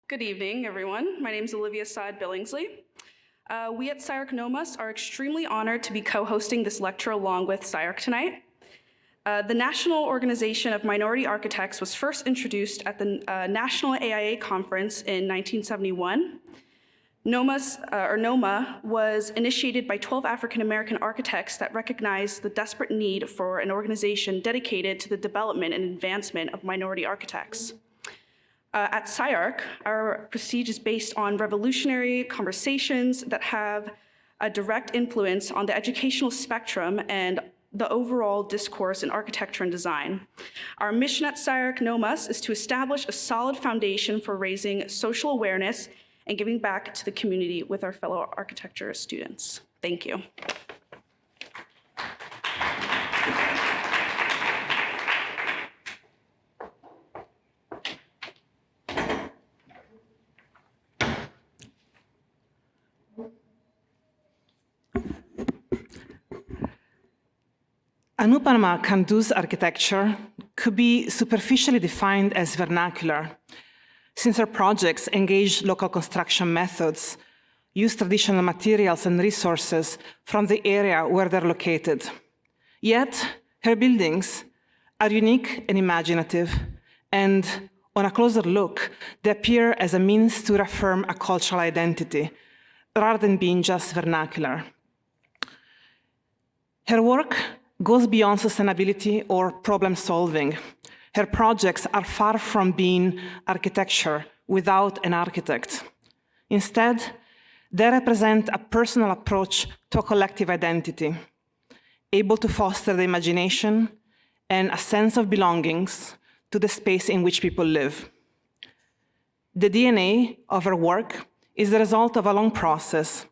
Good evening, everyone. My name is Olivia Saed-Billingsly. We at SCI-Arc NOMA are extremely honored to be co-hosting this lecture along with SCI-Arc tonight. The National Organization of Minority Architects was first introduced at the National AIA Conference in 1971. NOMA was initiated by 12 African-American architects that recognized the desperate need for an organization dedicated to the development and advancement of minority architects. At SCI-Arc, our prestige is based on revolutionary conversations that have a direct influence on the educational spectrum and the overall discourse in architecture and design. Our mission at SCI-Arc NOMA is to establish a solid foundation for raising social awareness and giving back to the community with our fellow architecture students. Thank you. Anupama Kundoo's architecture could be superficially defined as vernacular, since her projects engage local construction methods, use traditional materials and resources from the area where they're located. Yet, her buildings are unique and imaginative, and on a closer look, they appear as a means to reaffirm a cultural identity, rather than being just vernacular. Her work goes beyond sustainability or problem solving. Her projects are far from being architecture without an architect. Instead, they represent a personal approach to a collective identity, able to foster the imagination and a sense of belongings to the space in which people live. The DNA of her work is the result of a long process.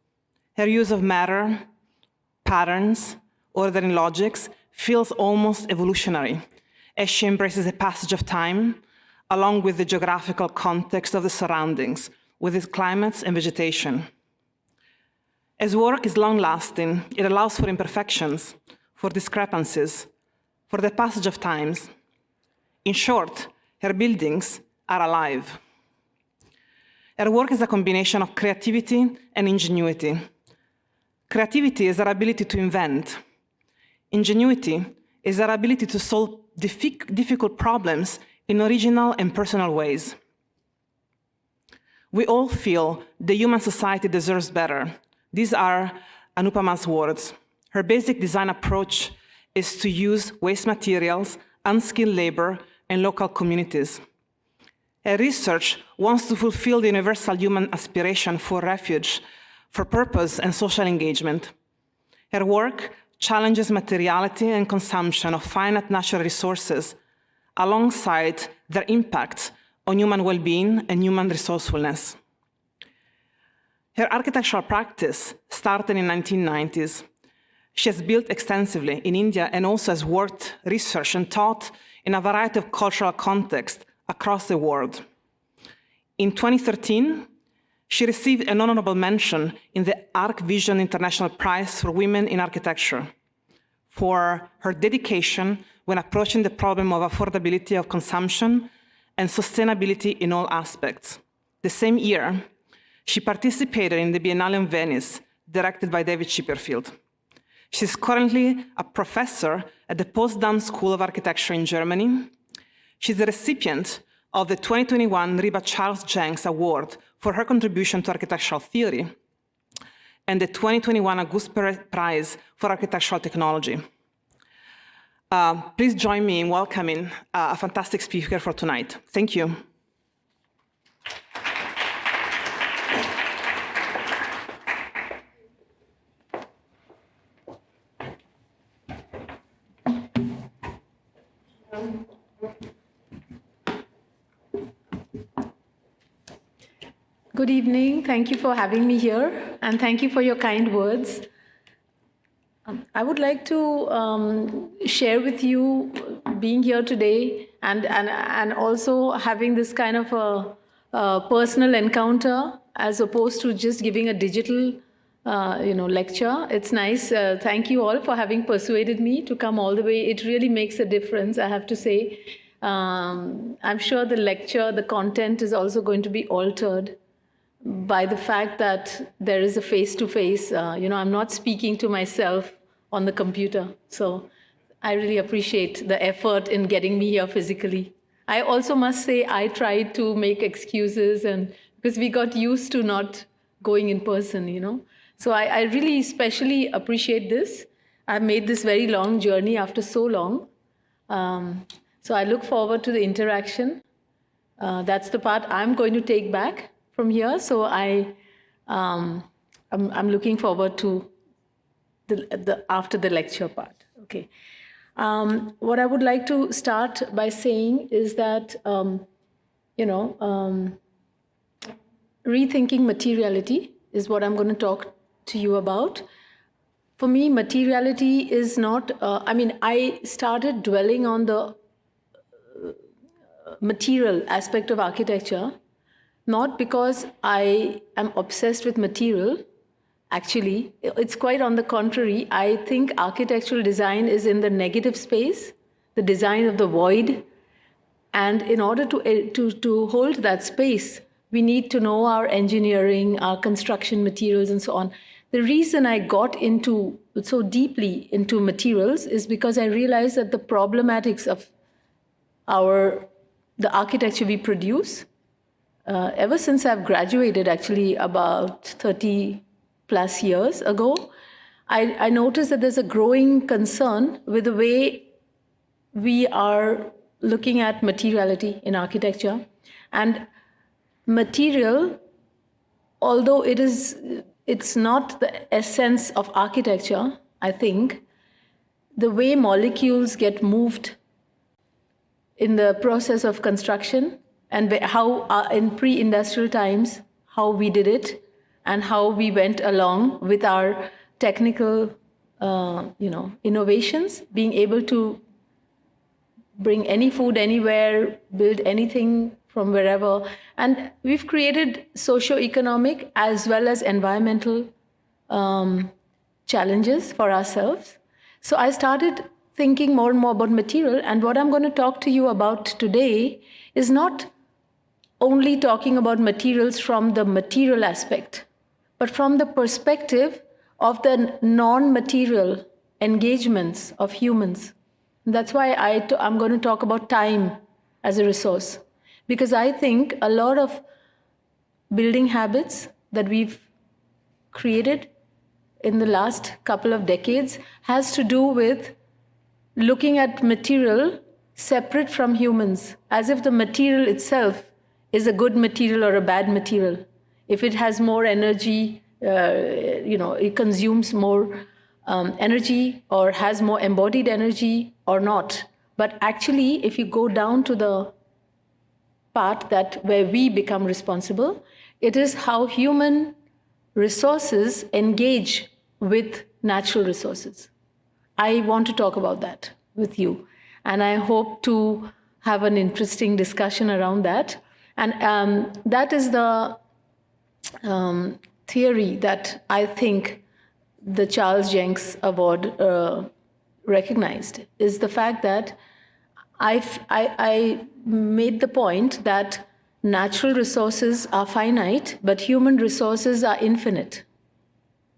Her use of matter, patterns, ordering logics feels almost evolutionary, as she embraces the passage of time, along with the geographical context of the surroundings, with its climates and vegetation. As work is long-lasting, it allows for imperfections, for discrepancies, for the passage of times. In short, her buildings are alive. Her work is a combination of creativity and ingenuity. Creativity is our ability to invent. Ingenuity is our ability to solve difficult problems in original and personal ways. We all feel the human society deserves better. These are Anupama's words. Her basic design approach is to use waste materials, unskilled labor, and local communities. Her research wants to fulfill the universal human aspiration for refuge, for purpose and social engagement. Her work challenges materiality and consumption of finite natural resources alongside their impact on human well-being and human resourcefulness. Her architectural practice started in the 1990s. She has built extensively in India and also has worked, researched, and taught in a variety of cultural contexts across the world. In 2013, she received an honorable mention in the Arc Vision International Prize for Women in Architecture for her dedication when approaching the problem of affordability of consumption and sustainability in all aspects. The same year, she participated in the Biennale in Venice, directed by David Chipperfield. She's currently a professor at the Potsdam School of Architecture in Germany. She's the recipient of the 2021 Reba Charles Jenks Award for her contribution to architectural theory, and the 2021 Auguste Prize for Architectural Technology. Please join me in welcoming a fantastic speaker for tonight. Thank you. Good evening. Thank you for having me here, and thank you for your kind words. I would like to share with you being here today and also having this kind of a personal encounter as opposed to just giving a digital lecture. It's nice. Thank you all for having persuaded me to come all the way. It really makes a difference, I have to say. I'm sure the lecture, the content is also going to be altered by the fact that there is a face-to-face, I'm not speaking to myself on the computer. So I really appreciate the effort in getting me here physically. I also must say I tried to make excuses, and because we got used to not going in person, So I really especially appreciate this. I've made this very long journey after so long. So I look forward to the interaction. That's the part I'm going to take back from here. So I'm looking forward to the after the lecture part. Okay. What I would like to start by saying is that rethinking materiality is what I'm going to talk to you about. For me, materiality is not, I started dwelling on the material aspect of architecture, not because I am obsessed with material. Actually, it's quite on the contrary. I think architectural design is in the negative space, the design of the void. And in order to hold that space, we need to know our engineering, our construction materials, and so on. The reason I got so deeply into materials is because I realized that the problematics of the architecture we produce, ever since I've graduated, actually about 30 plus years ago, I noticed that there's a growing concern with the way we are looking at materiality in architecture. And material, although it's not the essence of architecture, I think, the way molecules get moved in the process of construction and how in pre-industrial times, how we did it and how we went along with our technical, innovations, being able to bring any food anywhere, build anything from wherever. And we've created socio-economic as well as environmental challenges for ourselves. So I started thinking more and more about material. And what I'm going to talk to you about today is not only talking about materials from the material aspect, but from the perspective of the non-material engagements of humans. And that's why I'm going to talk about time as a resource. Because I think a lot of building habits that we've created in the last couple of decades has to do with looking at material separate from humans, as if the material itself is a good material or a bad material. If it has more energy, it consumes more energy or has more embodied energy or not. But actually, if you go down to the part where we become responsible, it is how human resources engage with natural resources. I want to talk about that with you. And I hope to have an interesting discussion around that. And that is the theory that I think the Charles Jenks Award recognized, is the fact that I made the point that natural resources are finite, but human resources are infinite.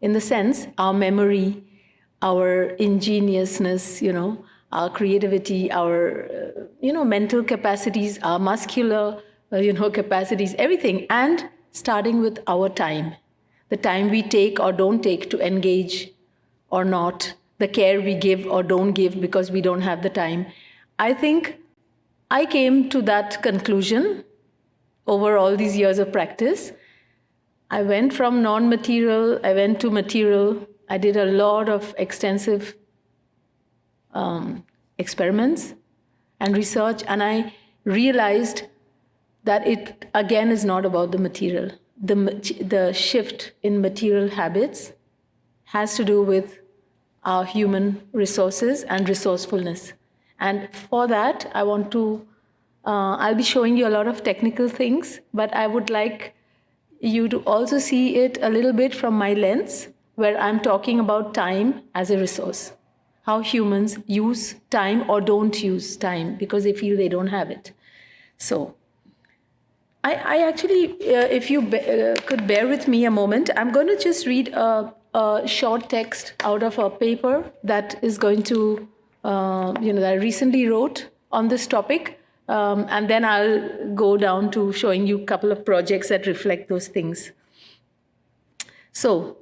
In the sense, our memory, our ingeniousness, our creativity, our, mental capacities, our muscular, capacities, everything. And starting with our time, the time we take or don't take to engage or not, the care we give or don't give because we don't have the time. I think I came to that conclusion over all these years of practice. I went from non-material, I went to material. I did a lot of extensive experiments and research, and I realized that it, again, is not about the material. The shift in material habits has to do with our human resources and resourcefulness. And for that, I want to, I'll be showing you a lot of technical things, but I would like you to also see it a little bit from my lens, where I'm talking about time as a resource, how humans use time or don't use time because they feel they don't have it. So I actually, if you could bear with me a moment, I'm going to just read a short text out of a paper that is going to, that I recently wrote on this topic. And then I'll go down to showing you a couple of projects that reflect those things. So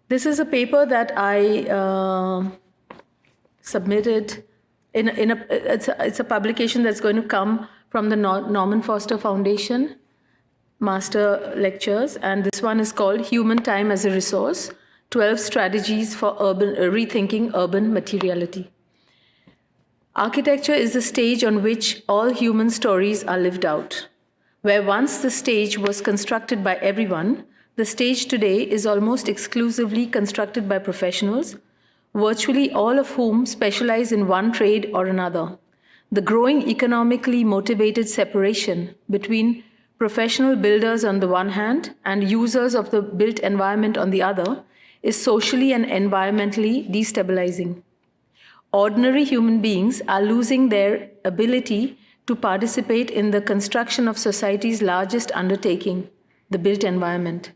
this is a paper that I submitted it's a publication that's going to come from the Norman Foster Foundation Master Lectures, and this one is called Human Time as a Resource, 12 Strategies for Rethinking Urban Materiality. Architecture is the stage on which all human stories are lived out. Where once the stage was constructed by everyone, the stage today is almost exclusively constructed by professionals, virtually all of whom specialize in one trade or another. The growing economically motivated separation between professional builders on the one hand and users of the built environment on the other is socially and environmentally destabilizing. Ordinary human beings are losing their ability to participate in the construction of society's largest undertaking, the built environment.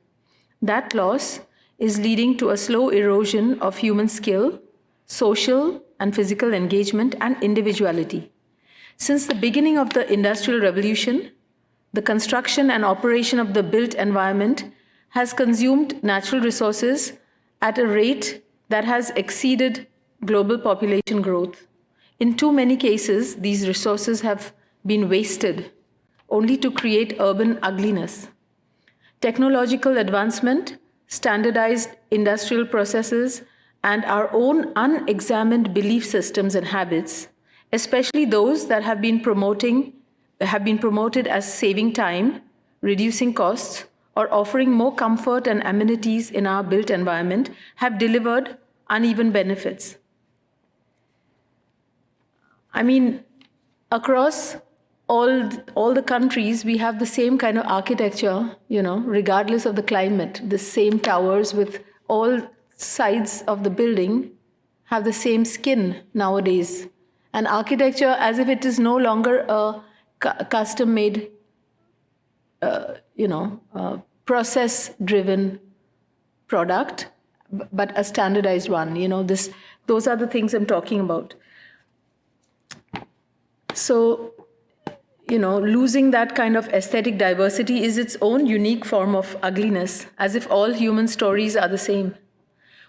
That loss is leading to a slow erosion of human skill, social and physical engagement, and individuality. Since the beginning of the Industrial Revolution, the construction and operation of the built environment has consumed natural resources at a rate that has exceeded global population growth. In too many cases, these resources have been wasted only to create urban ugliness. Technological advancement, standardized industrial processes, and our own unexamined belief systems and habits, especially those that have been promoted as saving time, reducing costs, or offering more comfort and amenities in our built environment, have delivered uneven benefits. I mean, across all the countries, we have the same kind of architecture, regardless of the climate. The same towers with all sides of the building have the same skin nowadays. And architecture, as if it is no longer a custom-made, process-driven product, but a standardized one. Those are the things I'm talking about. So, losing that kind of aesthetic diversity is its own unique form of ugliness, as if all human stories are the same.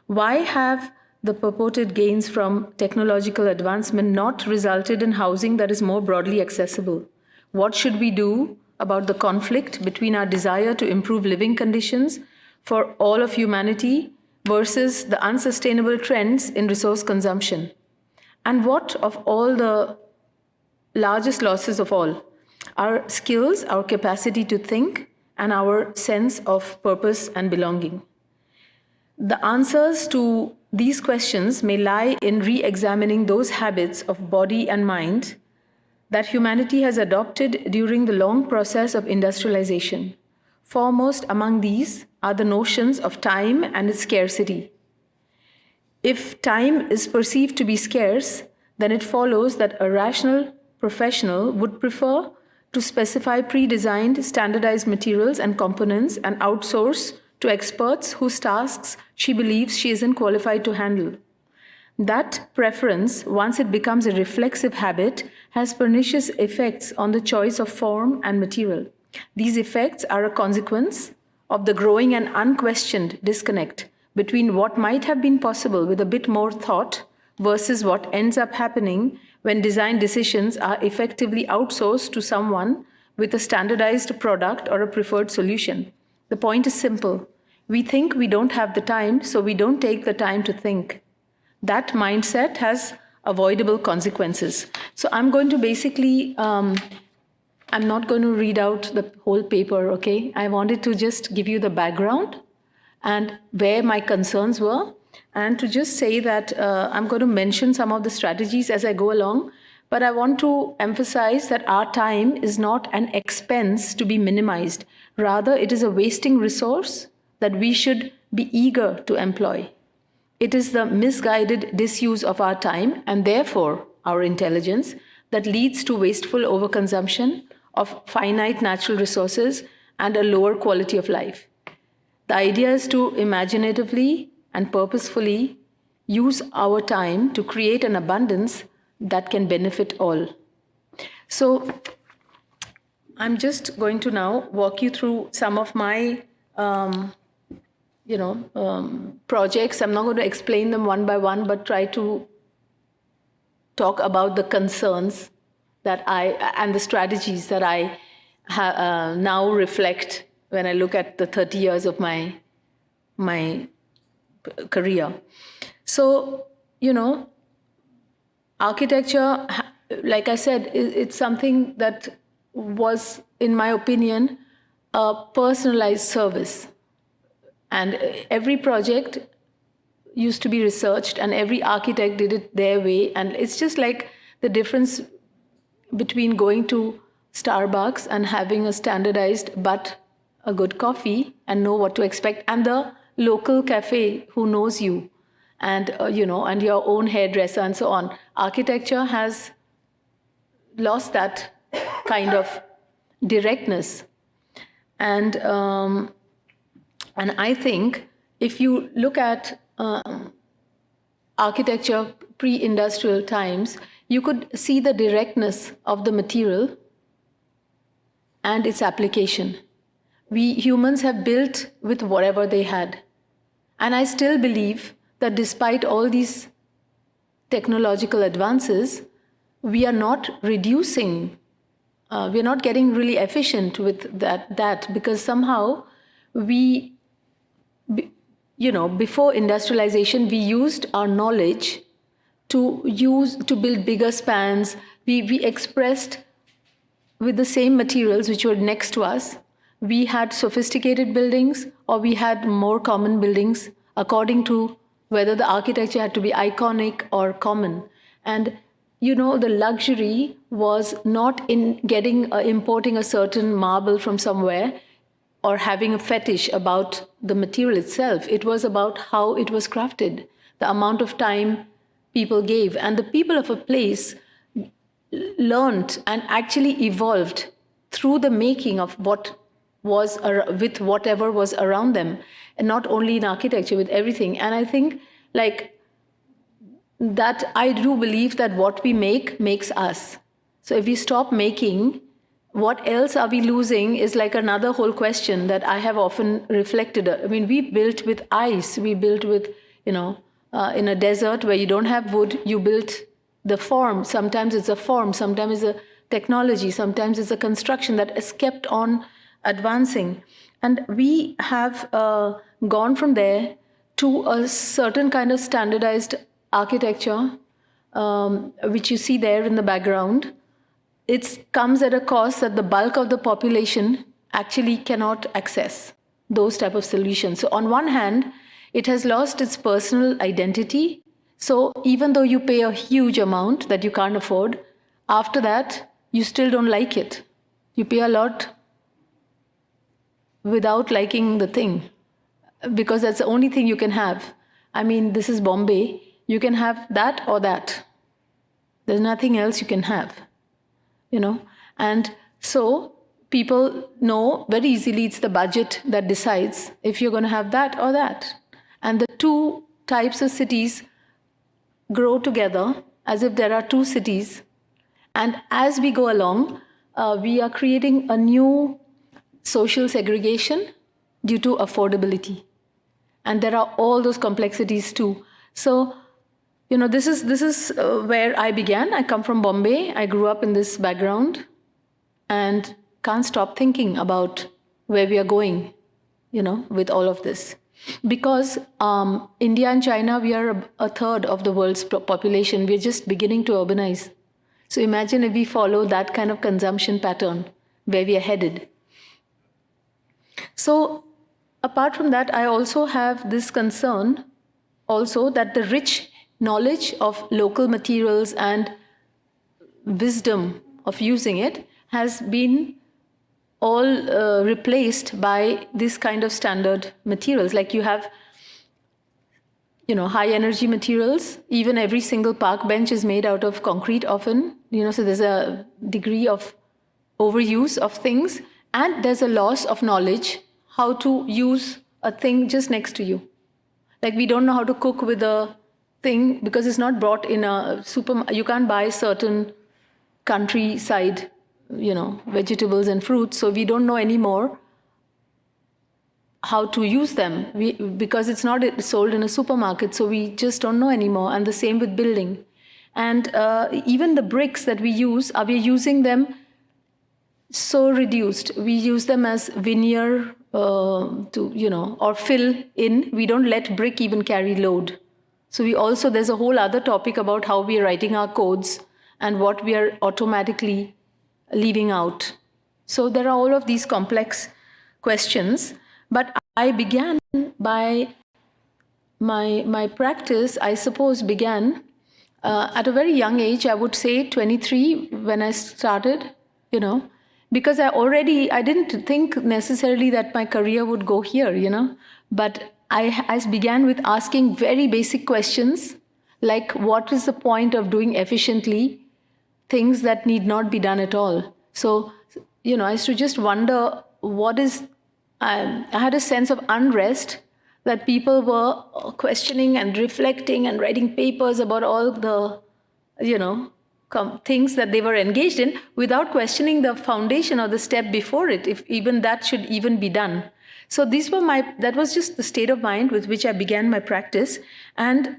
Why have the purported gains from technological advancement not resulted in housing that is more broadly accessible? What should we do about the conflict between our desire to improve living conditions for all of humanity versus the unsustainable trends in resource consumption? And what of all the largest losses of all? Our skills, our capacity to think, and our sense of purpose and belonging. The answers to these questions may lie in re-examining those habits of body and mind that humanity has adopted during the long process of industrialization. Foremost among these are the notions of time and its scarcity. If time is perceived to be scarce, then it follows that a rational professional would prefer to specify pre-designed standardized materials and components and outsource to experts whose tasks she believes she isn't qualified to handle. That preference, once it becomes a reflexive habit, has pernicious effects on the choice of form and material. These effects are a consequence of the growing and unquestioned disconnect between what might have been possible with a bit more thought versus what ends up happening when design decisions are effectively outsourced to someone with a standardized product or a preferred solution. The point is simple. We think we don't have the time, so we don't take the time to think. That mindset has avoidable consequences. So I'm going to basically, I'm not going to read out the whole paper, okay? I wanted to just give you the background and where my concerns were, and to just say that I'm going to mention some of the strategies as I go along, but I want to emphasize that our time is not an expense to be minimized. Rather, it is a wasting resource that we should be eager to employ. it is the misguided disuse of our time and therefore our intelligence that leads to wasteful overconsumption of finite natural resources and a lower quality of life. The idea is to imaginatively and purposefully use our time to create an abundance that can benefit all. So I'm just going to now walk you through some of my projects. I'm not going to explain them one by one, but try to talk about the concerns that and the strategies that I now reflect when I look at the 30 years of my career. So, architecture, like I said, it's something that was, in my opinion, a personalized service. And every project used to be researched and every architect did it their way. And it's just like the difference between going to Starbucks and having a standardized but a good coffee and know what to expect, and the local cafe who knows you and, and your own hairdresser and so on. Architecture has lost that kind of directness. And I think if you look at architecture pre-industrial times, you could see the directness of the material and its application. We humans have built with whatever they had. And I still believe that despite all these technological advances, we are not reducing, we are not getting really efficient with that because somehow before industrialization, we used our knowledge to build bigger spans. We expressed with the same materials which were next to us. We had sophisticated buildings or we had more common buildings according to whether the architecture had to be iconic or common. And the luxury was not in importing a certain marble from somewhere or having a fetish about the material itself. It was about how it was crafted, the amount of time people gave. And the people of a place learned and actually evolved through the making of what was with whatever was around them, and not only in architecture, with everything. And I think that I do believe that what we make makes us. So if we stop making, what else are we losing is like another whole question that I have often reflected. I mean, we built with ice, we built with, in a desert where you don't have wood, you built the form. Sometimes it's a form, sometimes it's a technology, sometimes it's a construction that has kept on advancing. And we have gone from there to a certain kind of standardized architecture, which you see there in the background. It comes at a cost that the bulk of the population actually cannot access those type of solutions. So on one hand, it has lost its personal identity. So even though you pay a huge amount that you can't afford, after that, you still don't like it. You pay a lot without liking the thing, because that's the only thing you can have. I mean, this is Bombay. You can have that or that. There's nothing else you can have, And so people know very easily it's the budget that decides if you're going to have that or that. And the two types of cities grow together as if there are two cities. And as we go along, we are creating a new social segregation due to affordability. And there are all those complexities too. So, this is where I began. I come from Bombay. I grew up in this background and can't stop thinking about where we are going, with all of this. Because India and China, we are a third of the world's population. We're just beginning to urbanize. So imagine if we follow that kind of consumption pattern, where we are headed. So apart from that, I also have this concern also that the rich knowledge of local materials and wisdom of using it has been all replaced by this kind of standard materials. Like you have, high energy materials. Even every single park bench is made out of concrete often, so there's a degree of overuse of things, and there's a loss of knowledge how to use a thing just next to you. Like we don't know how to cook with a thing because it's not brought in a supermarket. You can't buy certain countryside, vegetables and fruits, so we don't know anymore how to use them because it's not sold in a supermarket, so we just don't know anymore. And the same with building. And even the bricks that we use, are we using them so reduced? We use them as veneer or fill in. We don't let brick even carry load. So there's a whole other topic about how we are writing our codes and what we are automatically leaving out. So there are all of these complex questions. But I began by my practice, I suppose, began at a very young age. I would say 23 when I started, because I didn't think necessarily that my career would go here, but I began with asking very basic questions, like what is the point of doing efficiently things that need not be done at all? So, I used to just wonder I had a sense of unrest that people were questioning and reflecting and writing papers about all the, things that they were engaged in without questioning the foundation or the step before it, if even that should even be done. So that was just the state of mind with which I began my practice. And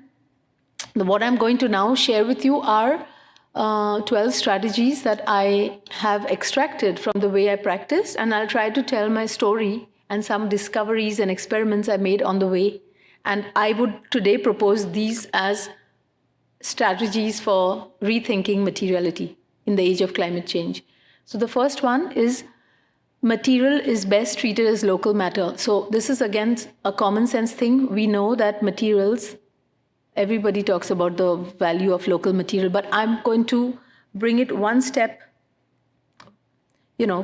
what I'm going to now share with you are 12 strategies that I have extracted from the way I practice, and I'll try to tell my story and some discoveries and experiments I made on the way. And I would today propose these as strategies for rethinking materiality in the age of climate change. So the first one is material is best treated as local matter. So this is again a common sense thing. We know that materials, everybody talks about the value of local material, but I'm going to bring it one step,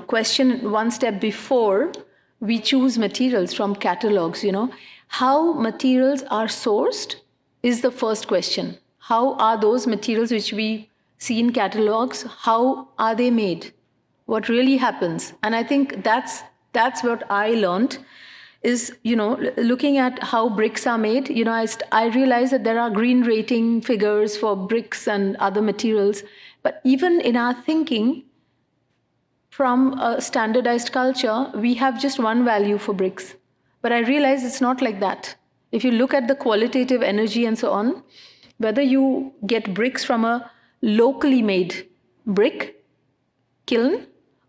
question one step before we choose materials from catalogs, How materials are sourced is the first question. How are those materials which we see in catalogs, how are they made? What really happens? And I think that's what I learned is, looking at how bricks are made. I realized that there are green rating figures for bricks and other materials, but even in our thinking, from a standardized culture, we have just one value for bricks. But I realize it's not like that. If you look at the qualitative energy and so on, whether you get bricks from a locally made brick kiln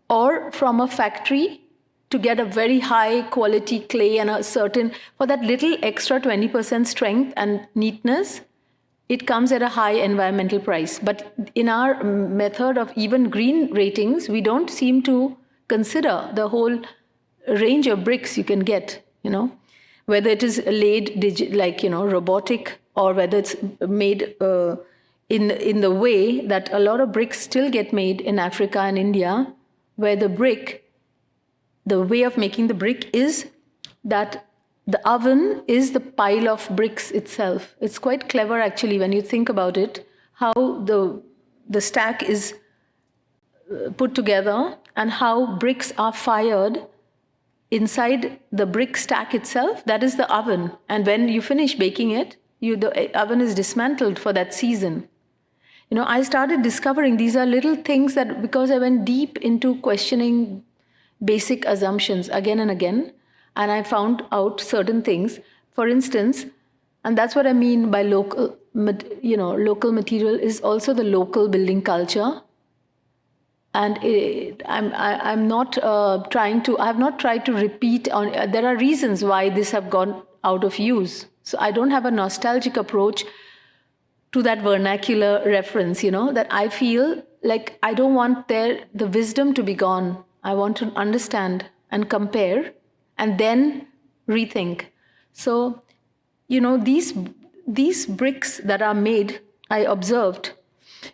or from a factory to get a very high quality clay and for that little extra 20% strength and neatness, it comes at a high environmental price. But in our method of even green ratings, we don't seem to consider the whole range of bricks you can get, whether it is laid robotic, or whether it's made in the way that a lot of bricks still get made in Africa and India, where the way of making the brick is that the oven is the pile of bricks itself. It's quite clever, actually, when you think about it, how the stack is put together and how bricks are fired inside the brick stack itself. That is the oven. And when you finish baking it, the oven is dismantled for that season. I started discovering these are little things that, because I went deep into questioning basic assumptions again and again, and I found out certain things. For instance, and that's what I mean by local material is also the local building culture. And I have not tried to repeat on. There are reasons why this have gone out of use. So I don't have a nostalgic approach to that vernacular reference, that I feel like I don't want the wisdom to be gone. I want to understand and compare and then rethink. So, these bricks that are made, I observed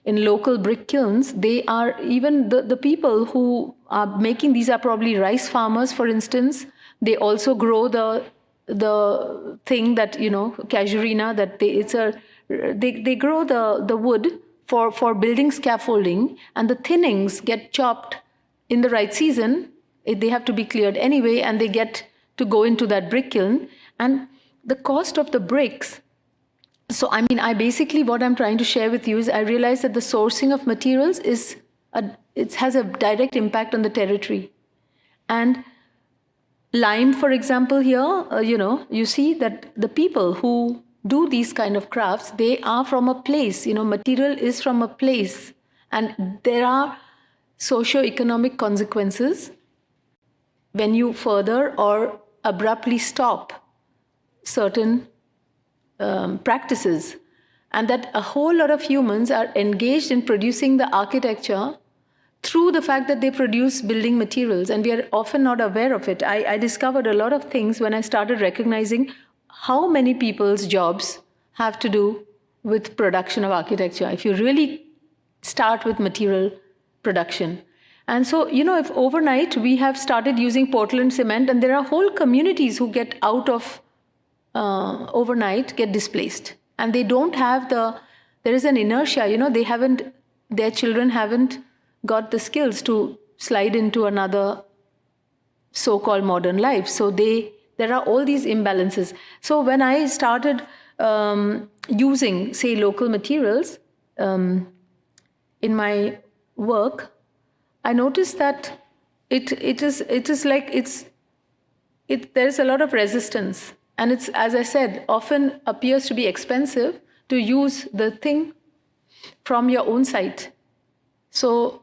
in local brick kilns, they are even the people who are making these are probably rice farmers, for instance. They also grow the the thing that, you know, casuarina, that they grow the wood for building scaffolding, and the thinnings get chopped in the right season. They have to be cleared anyway, and they get to go into that brick kiln. And the cost of the bricks, so I mean, basically what I'm trying to share with you is I realize that the sourcing of materials it has a direct impact on the territory. And lime, for example, here, you know, you see that the people who do these kind of crafts, they are from a place, you know, material is from a place, and there are socio-economic consequences when you further or abruptly stop certain practices, and that a whole lot of humans are engaged in producing the architecture through the fact that they produce building materials, and we are often not aware of it. I discovered a lot of things when I started recognizing how many people's jobs have to do with production of architecture, if you really start with material production. And so, you know, if overnight we have started using Portland cement, and there are whole communities who get out of overnight, get displaced, and they don't have there is an inertia, you know, their children haven't got the skills to slide into another so-called modern life. So there are all these imbalances. So when I started using, say, local materials in my work, I noticed that there's a lot of resistance, and it's, as I said, often appears to be expensive to use the thing from your own site. So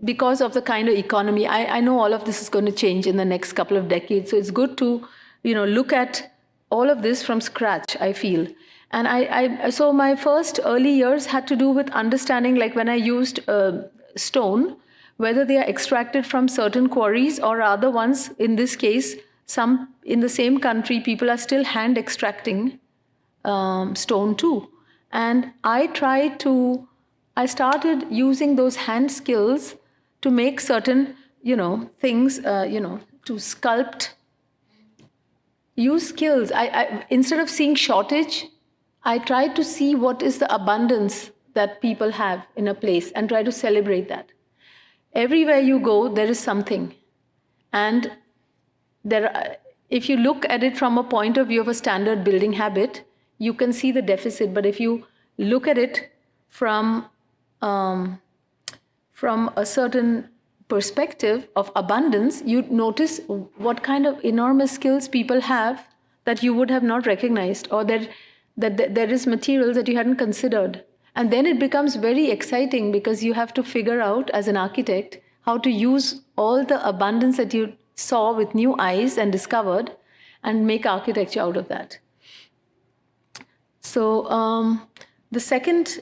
because of the kind of economy, I know all of this is going to change in the next couple of decades. So it's good to, you know, look at all of this from scratch, I feel. And so my first early years had to do with understanding, like when I used stone, whether they are extracted from certain quarries or other ones. In this case, some in the same country, people are still hand extracting stone too. And I started using those hand skills to make certain, you know, things, you know, to sculpt, use skills. Instead of seeing shortage, I tried to see what is the abundance that people have in a place and try to celebrate that. Everywhere you go, there is something. And if you look at it from a point of view of a standard building habit, you can see the deficit. But if you look at it from a certain perspective of abundance, you notice what kind of enormous skills people have that you would have not recognized, or that there is materials that you hadn't considered. And then it becomes very exciting because you have to figure out, as an architect, how to use all the abundance that you saw with new eyes and discovered and make architecture out of that. So the second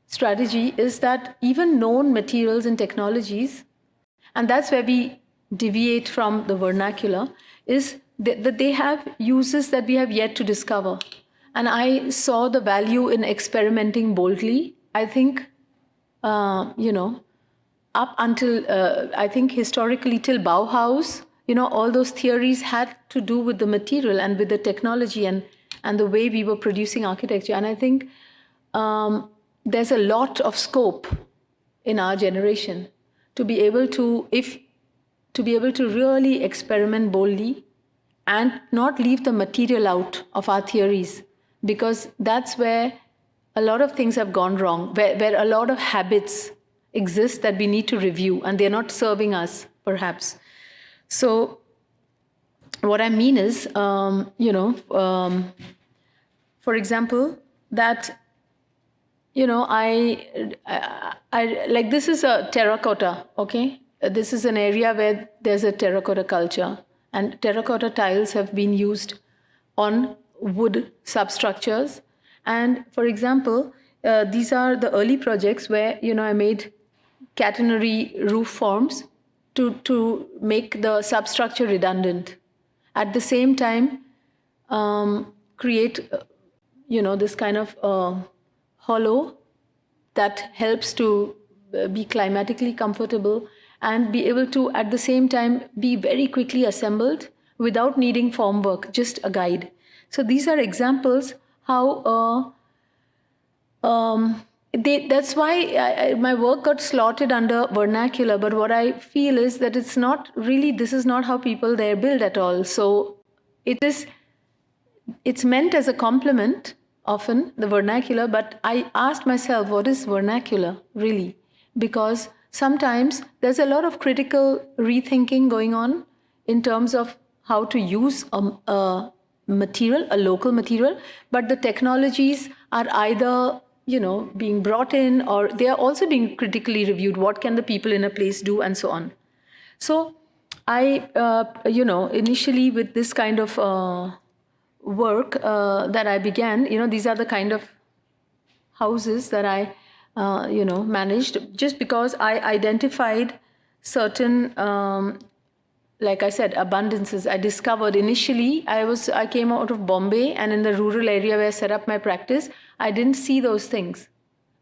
strategy is that even known materials and technologies, and that's where we deviate from the vernacular, is that they have uses that we have yet to discover. And I saw the value in experimenting boldly. I think, you know, up until, I think historically till Bauhaus, you know, all those theories had to do with the material and with the technology and the way we were producing architecture. And I think there's a lot of scope in our generation to be able to really experiment boldly and not leave the material out of our theories, because that's where a lot of things have gone wrong, where a lot of habits exist that we need to review, and they're not serving us, perhaps. So what I mean is, you know, for example, that, you know, I like, this is a terracotta, okay? This is an area where there's a terracotta culture, and terracotta tiles have been used on wood substructures. And for example, these are the early projects where, you know, I made catenary roof forms to make the substructure redundant. At the same time, create, you know, this kind of hollow that helps to be climatically comfortable and be able to, at the same time, be very quickly assembled without needing form work, just a guide. So these are examples how that's why my work got slotted under vernacular. But what I feel is that it's not really, this is not how people there build at all. So it's meant as a compliment, often, the vernacular, but I asked myself, what is vernacular, really? Because sometimes there's a lot of critical rethinking going on in terms of how to use a material, a local material, but the technologies are either, being brought in, or they are also being critically reviewed. What can the people in a place do, and so on. So I, initially with this kind of work that I began, these are the kind of houses that I, managed, just because I identified certain, like I said, abundances. I discovered initially, I came out of Bombay, and in the rural area where I set up my practice, I didn't see those things.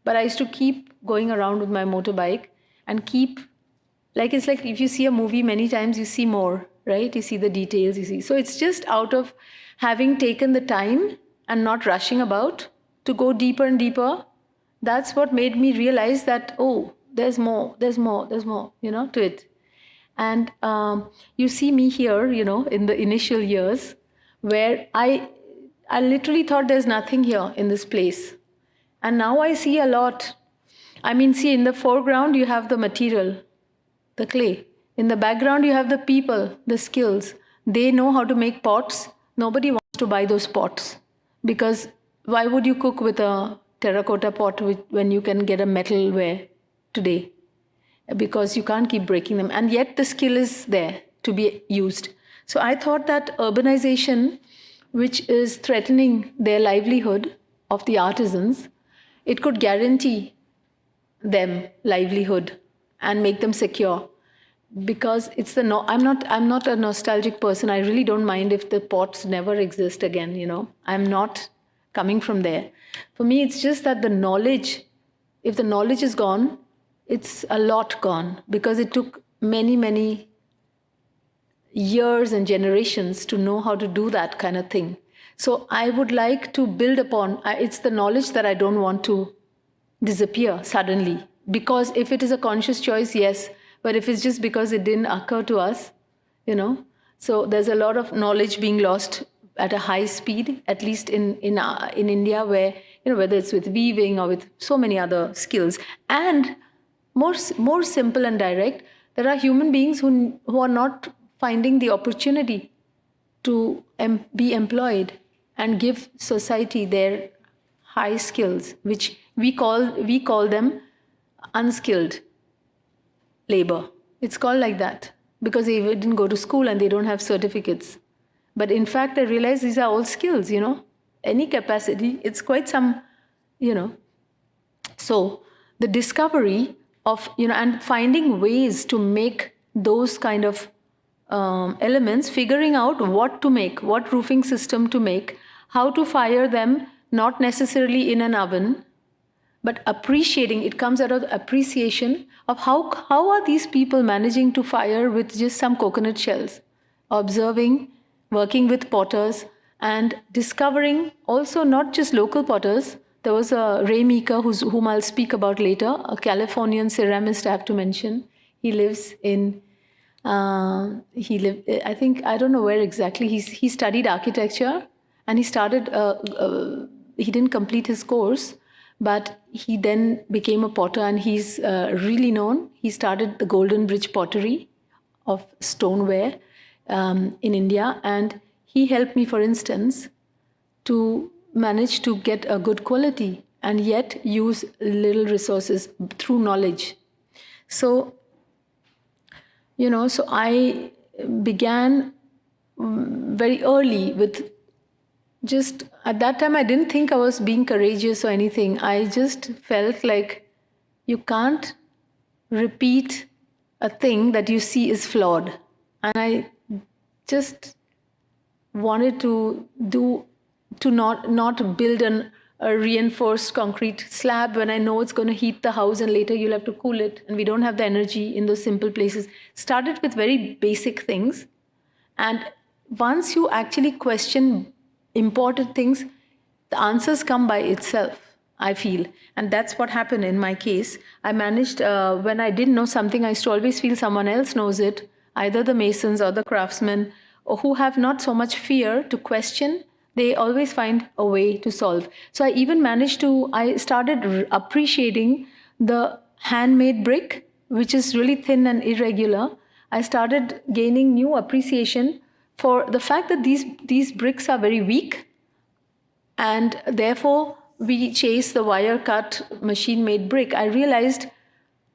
But I used to keep going around with my motorbike and keep, it's like if you see a movie many times, you see more, right? You see the details, you see. So it's just out of having taken the time and not rushing about to go deeper and deeper. That's what made me realize that, oh, there's more to it. And you see me here, in the initial years, where I literally thought there's nothing here in this place. And now I see a lot. I mean, see, in the foreground, you have the material, the clay. In the background, you have the people, the skills. They know how to make pots. Nobody wants to buy those pots, because why would you cook with a terracotta pot when you can get a metalware today? Because you can't keep breaking them. And yet the skill is there to be used. So I thought that urbanization, which is threatening their livelihood of the artisans, it could guarantee them livelihood and make them secure. Because it's I'm not a nostalgic person. I really don't mind if the pots never exist again, I'm not coming from there. For me, it's just that the knowledge, if the knowledge is gone, it's a lot gone, because it took many, many years and generations to know how to do that kind of thing. So I would like to build upon, it's the knowledge that I don't want to disappear suddenly. Because if it is a conscious choice, yes, but if it's just because it didn't occur to us, so there's a lot of knowledge being lost at a high speed, at least in India, where, whether it's with weaving or with so many other skills. And more simple and direct, there are human beings who are not finding the opportunity to be employed and give society their high skills, which we call them unskilled labor. It's called like that because they didn't go to school and they don't have certificates. But in fact, I realize these are all skills, any capacity. It's quite some, So the discovery of, and finding ways to make those kind of elements, figuring out what to make, what roofing system to make, how to fire them, not necessarily in an oven, but appreciating, it comes out of appreciation of how are these people managing to fire with just some coconut shells, observing, working with potters, and discovering also not just local potters. There was a Ray Meeker, whom I'll speak about later, a Californian ceramist I have to mention. He lives in, I think, I don't know where exactly. He studied architecture, and he started, he didn't complete his course, but he then became a potter, and he's really known. He started the Golden Bridge pottery of stoneware in India, and he helped me, for instance, to manage to get a good quality and yet use little resources through knowledge. So, so I began very early with just, at that time, I didn't think I was being courageous or anything. I just felt like you can't repeat a thing that you see is flawed. And I just wanted to not build a reinforced concrete slab when I know it's going to heat the house and later you'll have to cool it, and we don't have the energy in those simple places. Started with very basic things, and once you actually question important things, the answers come by itself, I feel. And that's what happened in my case. I managed, when I didn't know something, I used to always feel someone else knows it, either the masons or the craftsmen, or who have not so much fear to question. They always find a way to solve. So I even I started appreciating the handmade brick, which is really thin and irregular. I started gaining new appreciation for the fact that these bricks are very weak, and therefore we chase the wire cut machine made brick. I realized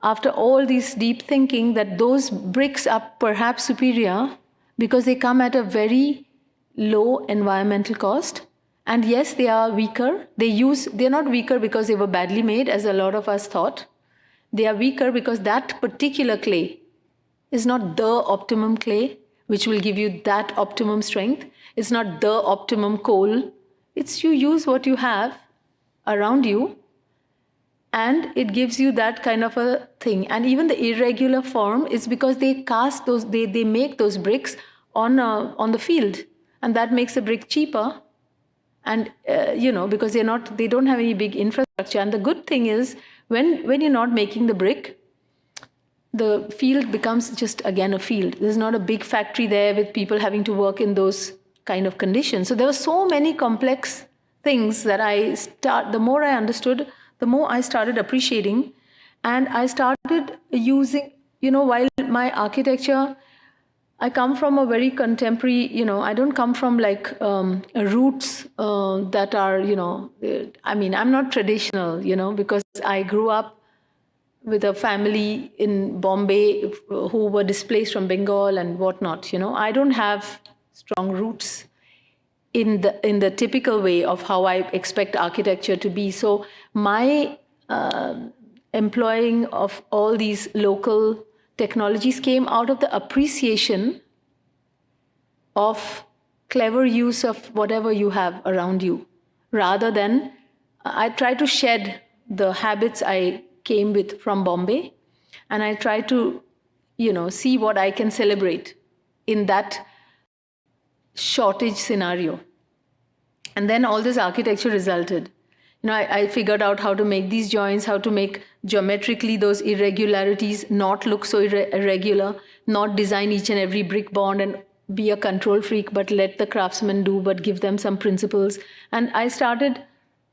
after all this deep thinking that those bricks are perhaps superior because they come at a very low environmental cost. And yes, they are weaker. They're not weaker because they were badly made, as a lot of us thought. They are weaker because that particular clay is not the optimum clay, which will give you that optimum strength. It's not the optimum coal. It's you use what you have around you, and it gives you that kind of a thing. And even the irregular form is because they cast those, they make those bricks on the field, and that makes the brick cheaper. And because they don't have any big infrastructure. And the good thing is, when you're not making the brick, the field becomes just again a field. There's not a big factory there with people having to work in those kind of conditions. So there were so many complex things that the more I understood, the more I started appreciating. And I started using, while my architecture, I come from a very contemporary, I don't come from like roots that are, I'm not traditional, because I grew up with a family in Bombay who were displaced from Bengal and whatnot. I don't have strong roots in the typical way of how I expect architecture to be. So my employing of all these local technologies came out of the appreciation of clever use of whatever you have around you, rather than I try to shed the habits I came with from Bombay, and I try to, see what I can celebrate in that shortage scenario. And then all this architecture resulted. I figured out how to make these joints, how to make geometrically those irregularities not look so irregular, not design each and every brick bond and be a control freak, but let the craftsmen do, but give them some principles. And I started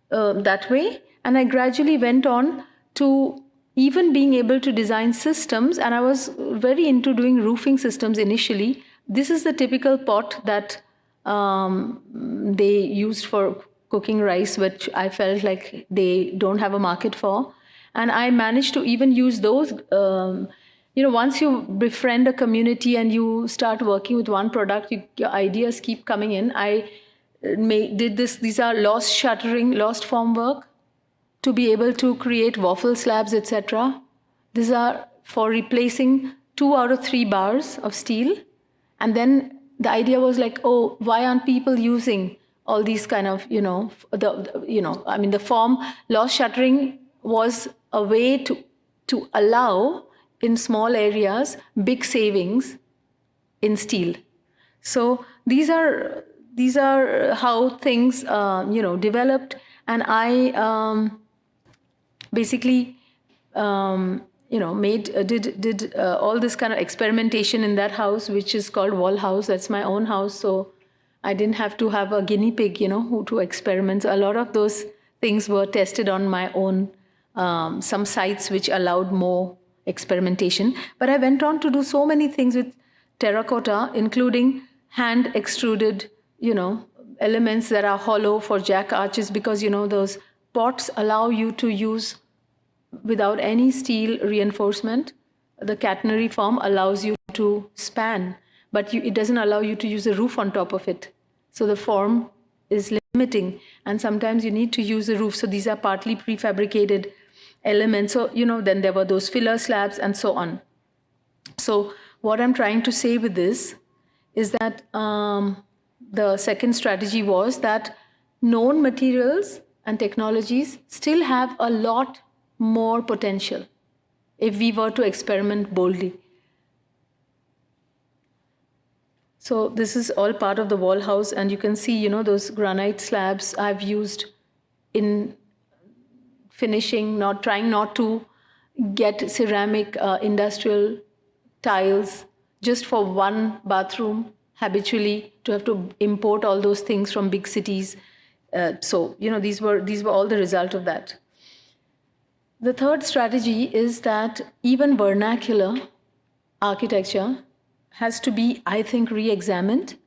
that way, and I gradually went on to even being able to design systems. And I was very into doing roofing systems initially. This is the typical pot that they used for cooking rice, which I felt like they don't have a market for. And I managed to even use those. Once you befriend a community and you start working with one product, your ideas keep coming in. I did this. These are lost shuttering, lost form work to be able to create waffle slabs, etc. These are for replacing 2 out of 3 bars of steel. And then the idea was like, oh, why aren't people using all these kind of, the form loss shuttering was a way to allow in small areas big savings in steel. So these are how things developed, and I basically did all this kind of experimentation in that house, which is called Wall House. That's my own house, so I didn't have to have a guinea pig, who to experiment. So a lot of those things were tested on my own, some sites which allowed more experimentation. But I went on to do so many things with terracotta, including hand extruded, elements that are hollow for jack arches, because, those pots allow you to use without any steel reinforcement. The catenary form allows you to span, but it doesn't allow you to use a roof on top of it. So the form is limiting, and sometimes you need to use a roof. So these are partly prefabricated elements. So, then there were those filler slabs and so on. So what I'm trying to say with this is that the second strategy was that known materials and technologies still have a lot more potential if we were to experiment boldly. So this is all part of the wall house, and you can see, those granite slabs I've used in finishing, trying not to get ceramic industrial tiles just for one bathroom habitually, to have to import all those things from big cities. So these were all the result of that. The third strategy is that even vernacular architecture has to be, I think, re-examined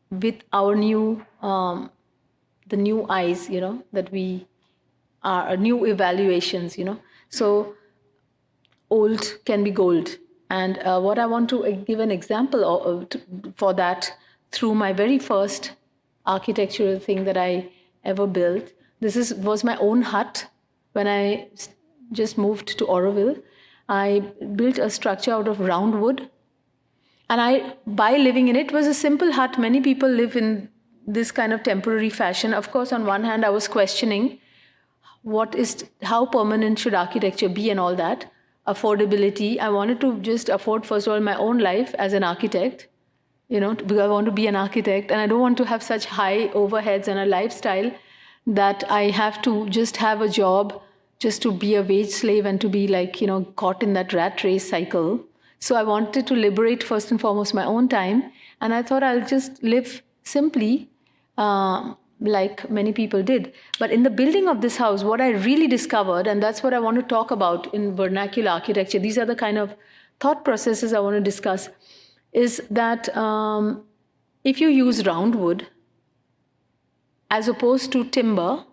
with our new, the new eyes, that we are, new evaluations, So old can be gold. And what I want to give an example for that through my very first architectural thing that I ever built. This was my own hut when I just moved to Auroville. I built a structure out of round wood. And by living in it, was a simple hut. Many people live in this kind of temporary fashion. Of course, on one hand, I was questioning how permanent should architecture be and all that. Affordability. I wanted to just afford, first of all, my own life as an architect, because I want to be an architect, and I don't want to have such high overheads and a lifestyle that I have to just have a job just to be a wage slave and to be caught in that rat race cycle. So I wanted to liberate first and foremost my own time, and I thought I'll just live simply like many people did. But in the building of this house, what I really discovered, and that's what I want to talk about in vernacular architecture, these are the kind of thought processes I want to discuss, is that if you use round wood as opposed to timber,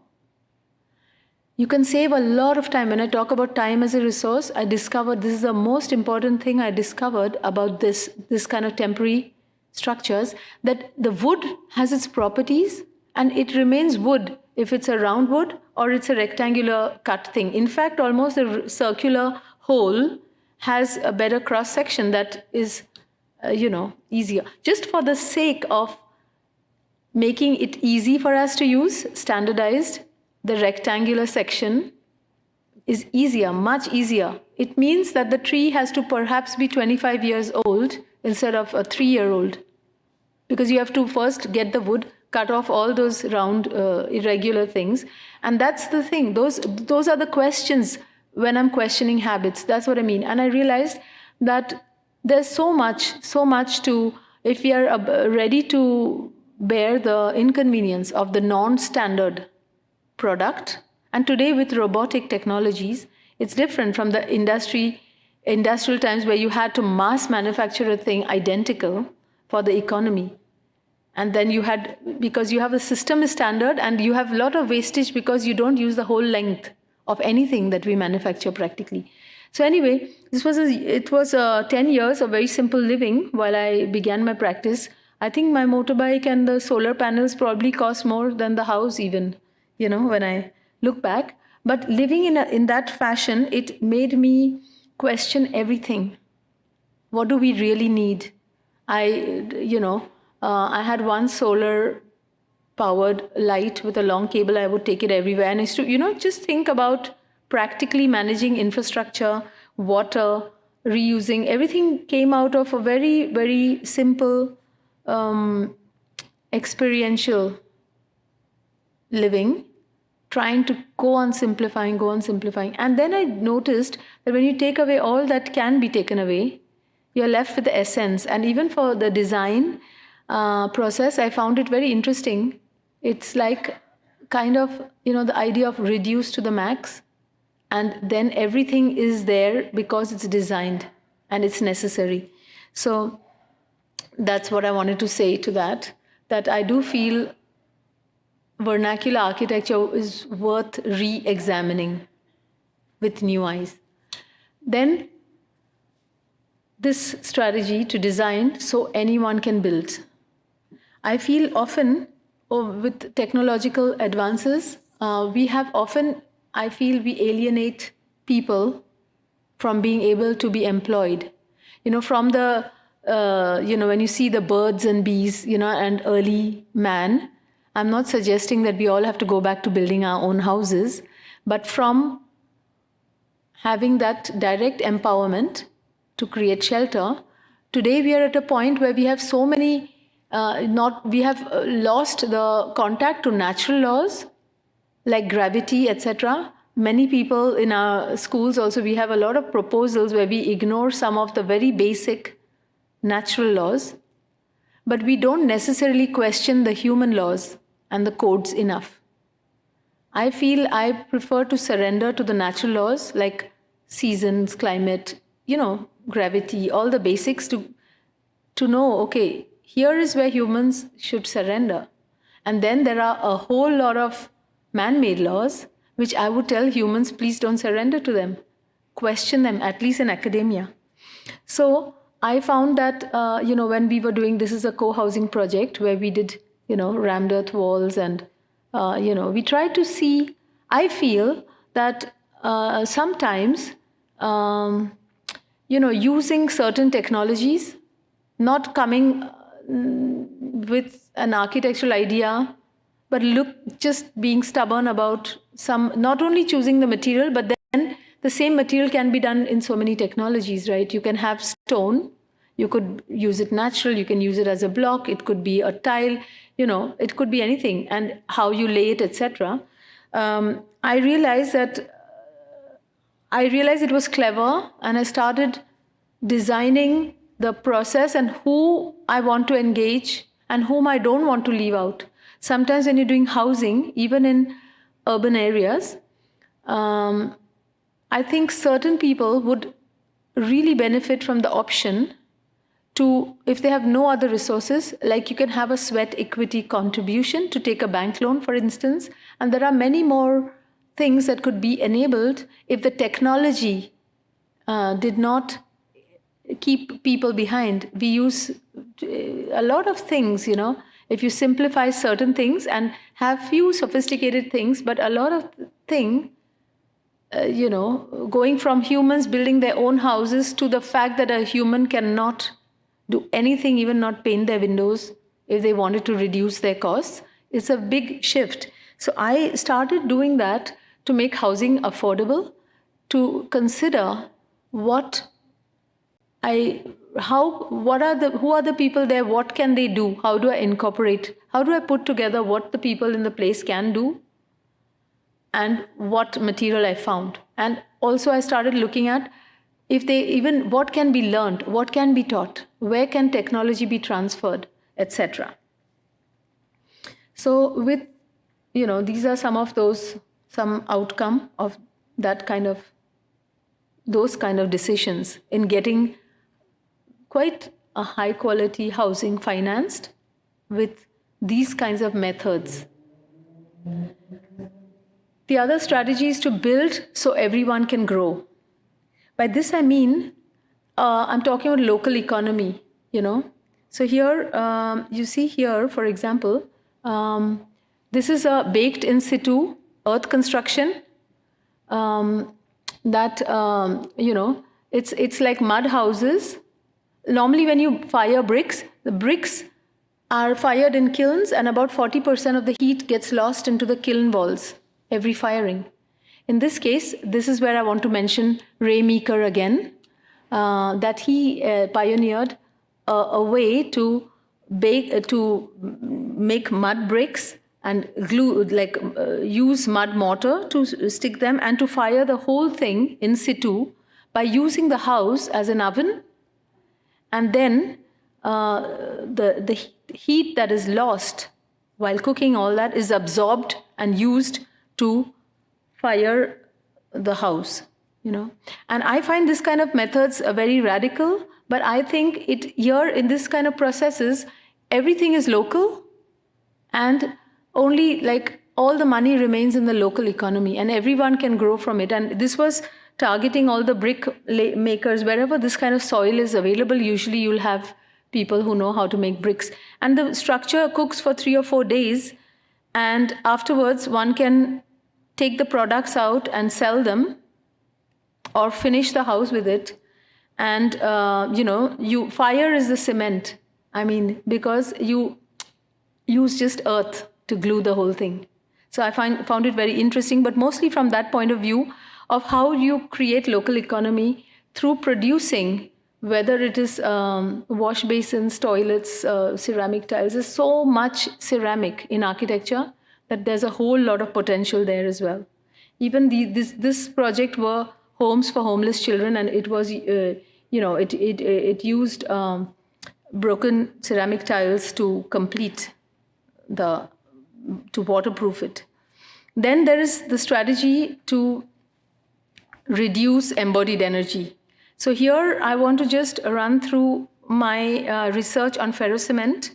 you can save a lot of time. When I talk about time as a resource, I discovered this is the most important thing I discovered about this kind of temporary structures, that the wood has its properties and it remains wood if it's a round wood or it's a rectangular cut thing. In fact, almost a circular hole has a better cross section that is, easier. Just for the sake of making it easy for us to use, standardized, the rectangular section is easier, much easier. It means that the tree has to perhaps be 25 years old instead of a 3-year-old, because you have to first get the wood, cut off all those round irregular things. And that's the thing. Those are the questions when I'm questioning habits. That's what I mean. And I realized that there's so much to, if we are ready to bear the inconvenience of the non-standard product. And today with robotic technologies, it's different from the industrial times where you had to mass manufacture a thing identical for the economy. And then because you have a system standard and you have a lot of wastage because you don't use the whole length of anything that we manufacture practically. So anyway, it was 10 years of very simple living while I began my practice. I think my motorbike and the solar panels probably cost more than the house even, when I look back. But living in that fashion, it made me question everything. What do we really need? I had one solar-powered light with a long cable. I would take it everywhere. And I used to, just think about practically managing infrastructure, water, reusing. Everything came out of a very, very simple, experiential living, trying to go on simplifying. And then I noticed that when you take away all that can be taken away, you're left with the essence. And even for the design process, I found it very interesting. It's like kind of, the idea of reduce to the max, and then everything is there because it's designed and it's necessary. So that's what I wanted to say to that I do feel vernacular architecture is worth re-examining with new eyes. Then this strategy to design so anyone can build. I feel often with technological advances, I feel we alienate people from being able to be employed. From the, when you see the birds and bees, and early man, I'm not suggesting that we all have to go back to building our own houses, but from having that direct empowerment to create shelter, today we are at a point where we have so many, we have lost the contact to natural laws like gravity, etc. Many people in our schools also, we have a lot of proposals where we ignore some of the very basic natural laws, but we don't necessarily question the human laws and the codes enough. I feel I prefer to surrender to the natural laws like seasons, climate, gravity, all the basics to know, okay, here is where humans should surrender. And then there are a whole lot of man-made laws, which I would tell humans, please don't surrender to them. Question them, at least in academia. So I found that, when we were doing, this is a co-housing project where we did, rammed earth walls and, we tried to see, I feel that sometimes, using certain technologies, not coming with an architectural idea, but just being stubborn about not only choosing the material, but then the same material can be done in so many technologies, right? You can have stone, you could use it natural, you can use it as a block, it could be a tile, it could be anything, and how you lay it, etc. I realized it was clever, and I started designing the process and who I want to engage and whom I don't want to leave out. Sometimes when you're doing housing, even in urban areas, I think certain people would really benefit from the option to, if they have no other resources, like you can have a sweat equity contribution to take a bank loan, for instance, and there are many more things that could be enabled if the technology did not keep people behind. We use a lot of things, if you simplify certain things and have few sophisticated things, but a lot of things, going from humans building their own houses to the fact that a human cannot do anything, even not paint their windows if they wanted to reduce their costs, it's a big shift. So I started doing that to make housing affordable, to consider who are the people there, what can they do, how do I incorporate, how do I put together what the people in the place can do, and what material I found. And also I started looking at what can be learned, what can be taught, where can technology be transferred, etc. So with, these are some outcome of those kind of decisions in getting quite a high quality housing financed with these kinds of methods. The other strategy is to build so everyone can grow. By this I mean, I'm talking about local economy, So here, you see here, for example, this is a baked in situ earth construction it's like mud houses. Normally when you fire bricks, the bricks are fired in kilns and about 40% of the heat gets lost into the kiln walls every firing. In this case, this is where I want to mention Ray Meeker again, that he pioneered a way to make mud bricks and glue, use mud mortar to stick them and to fire the whole thing in situ by using the house as an oven, and then the heat that is lost while cooking all that is absorbed and used to fire the house, And I find this kind of methods very radical, but I think here in this kind of processes, everything is local and only all the money remains in the local economy and everyone can grow from it. And this was targeting all the brick makers. Wherever this kind of soil is available, usually you'll have people who know how to make bricks. And the structure cooks for 3 or 4 days. And afterwards, one can take the products out and sell them or finish the house with it. And, fire is the cement. Because you use just earth to glue the whole thing. So I found it very interesting, but mostly from that point of view of how you create local economy through producing whether it is wash basins, toilets, ceramic tiles. There's so much ceramic in architecture that there's a whole lot of potential there as well. Even this project were homes for homeless children, and it was, it used broken ceramic tiles to waterproof it. Then there is the strategy to reduce embodied energy. So here I want to just run through my research on ferrocement.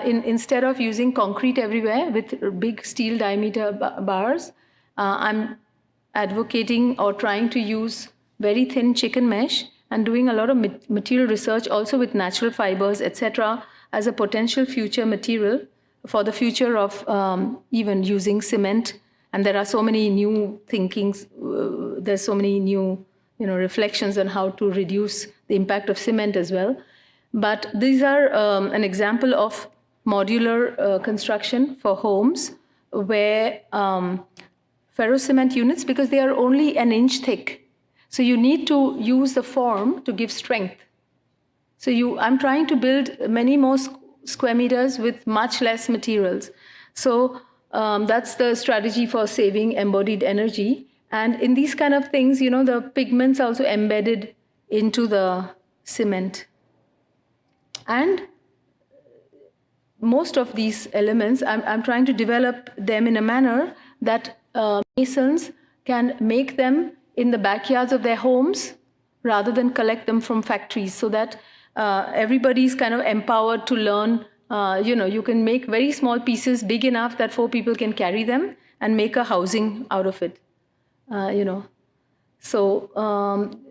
Instead of using concrete everywhere with big steel diameter bars, I'm advocating or trying to use very thin chicken mesh and doing a lot of material research also with natural fibers, etc., as a potential future material for the future of even using cement. And there are so many new thinkings, there's so many new reflections on how to reduce the impact of cement as well. But these are an example of modular construction for homes where ferrocement units, because they are only an inch thick, so you need to use the form to give strength. So I'm trying to build many more square meters with much less materials. So that's the strategy for saving embodied energy. And in these kind of things, the pigments also embedded into the cement. And most of these elements, I'm trying to develop them in a manner that masons can make them in the backyards of their homes rather than collect them from factories, so that everybody's kind of empowered to learn. You can make very small pieces big enough that 4 people can carry them and make a housing out of it. So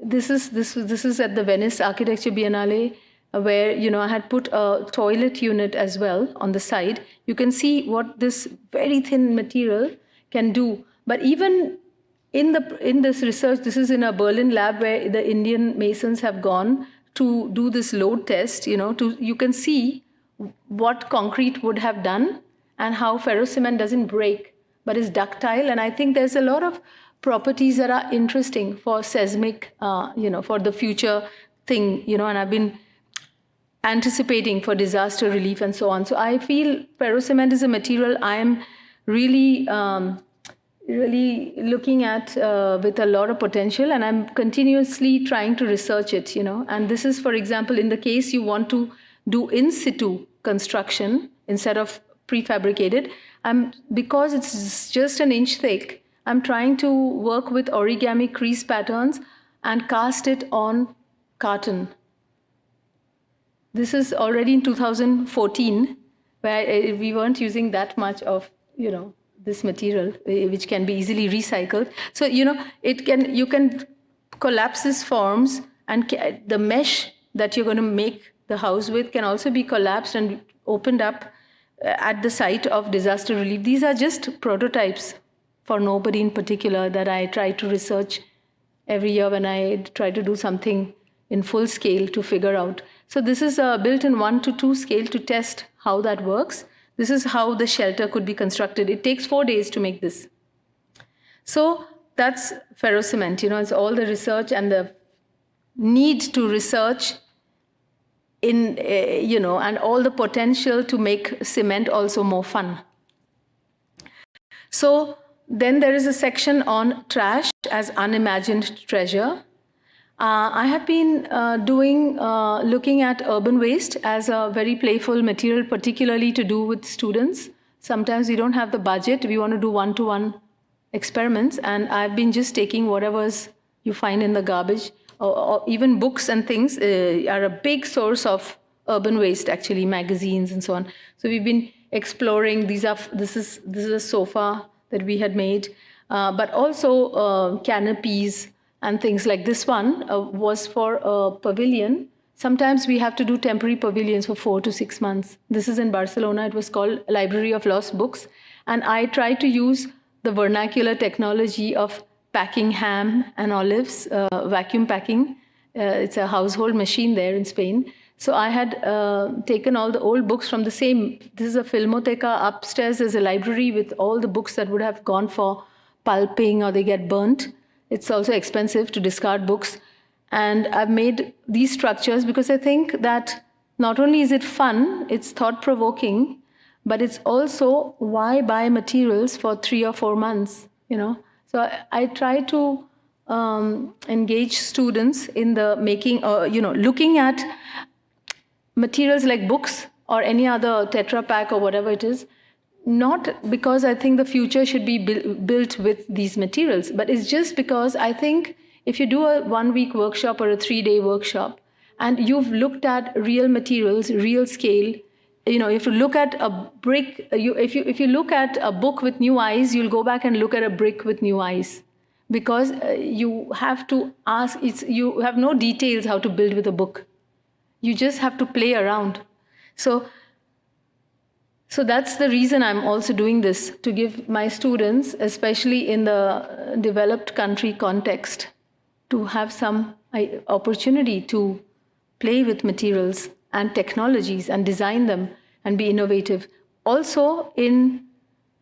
this is at the Venice Architecture Biennale, where I had put a toilet unit as well on the side. You can see what this very thin material can do. But even in this research, this is in a Berlin lab where the Indian masons have gone to do this load test. You can see what concrete would have done and how ferrocement doesn't break but is ductile. And I think there's a lot of properties that are interesting for seismic, for the future thing, and I've been anticipating for disaster relief and so on. So I feel ferrocement is a material I am really looking at with a lot of potential, and I'm continuously trying to research it, And this is, for example, in the case you want to do in situ construction instead of prefabricated, because it's just an inch thick, I'm trying to work with origami crease patterns and cast it on carton. This is already in 2014, where we weren't using that much of, this material, which can be easily recycled. So, you can collapse these forms, and the mesh that you're going to make the house with can also be collapsed and opened up at the site of disaster relief. These are just prototypes for nobody in particular that I try to research every year when I try to do something in full scale to figure out. So this is built in 1:2 scale to test how that works. This is how the shelter could be constructed. It takes 4 days to make this. So that's ferrocement, it's all the research and the need to research in, and all the potential to make cement also more fun. So then there is a section on trash as unimagined treasure. I have been looking at urban waste as a very playful material, particularly to do with students. Sometimes we don't have the budget. We want to do one-to-one experiments. And I've been just taking whatever's you find in the garbage, or even books and things are a big source of urban waste, actually, magazines and so on. So we've been exploring. This is a sofa that we had made, but also canopies, and things like this one was for a pavilion. Sometimes we have to do temporary pavilions for 4 to 6 months. This is in Barcelona. It was called Library of Lost Books. And I tried to use the vernacular technology of packing ham and olives, vacuum packing. It's a household machine there in Spain. So I had taken all the old books from the same. This is a filmoteca. Upstairs there's a library with all the books that would have gone for pulping or they get burnt. It's also expensive to discard books. And I've made these structures because I think that not only is it fun, it's thought-provoking, but it's also why buy materials for 3 or 4 months, you know? So I try to engage students in the making, looking at materials like books or any other Tetra Pak or whatever it is, not because I think the future should be built with these materials, but it's just because I think if you do a 1-week workshop or a 3-day workshop, and you've looked at real materials, real scale, you know, if you look at a brick, if you look at a book with new eyes, you'll go back and look at a brick with new eyes, because you have to ask. You have no details how to build with a book. You just have to play around. So that's the reason I'm also doing this, to give my students, especially in the developed country context, to have some opportunity to play with materials and technologies and design them and be innovative. Also in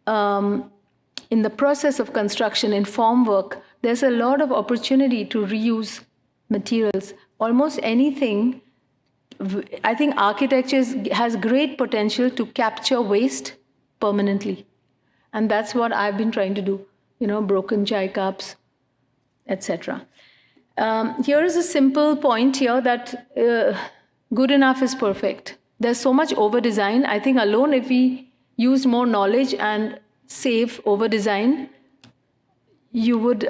the process of construction, in form work, there's a lot of opportunity to reuse materials. Almost anything. I think architecture has great potential to capture waste permanently. And that's what I've been trying to do, you know, broken chai cups, etc. Here is a simple point here that good enough is perfect. There's so much over-design. I think alone if we use more knowledge and save over-design, you would,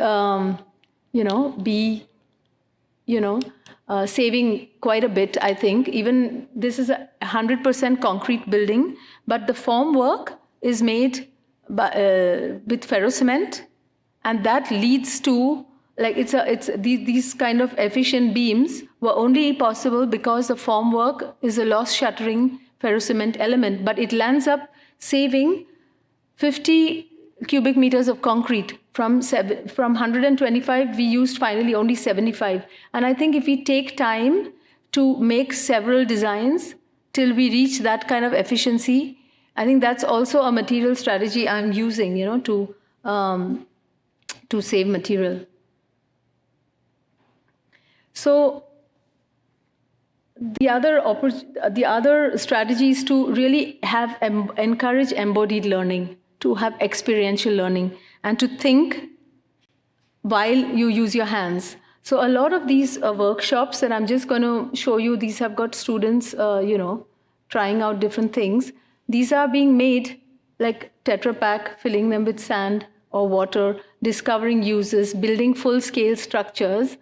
be, saving quite a bit, I think. Even this is a 100% concrete building, but the form work is made with ferrocement, and that leads to, like, these kind of efficient beams were only possible because the form work is a loss-shattering ferrocement element, but it lands up saving 50 cubic meters of concrete. From 125, we used finally only 75. And I think if we take time to make several designs till we reach that kind of efficiency, I think that's also a material strategy I'm using, to save material. So the other strategy is to really encourage embodied learning, to have experiential learning, and to think while you use your hands. So a lot of these workshops that I'm just going to show you, these have got students, trying out different things. These are being made like Tetra Pak, filling them with sand or water, discovering uses, building full-scale structures,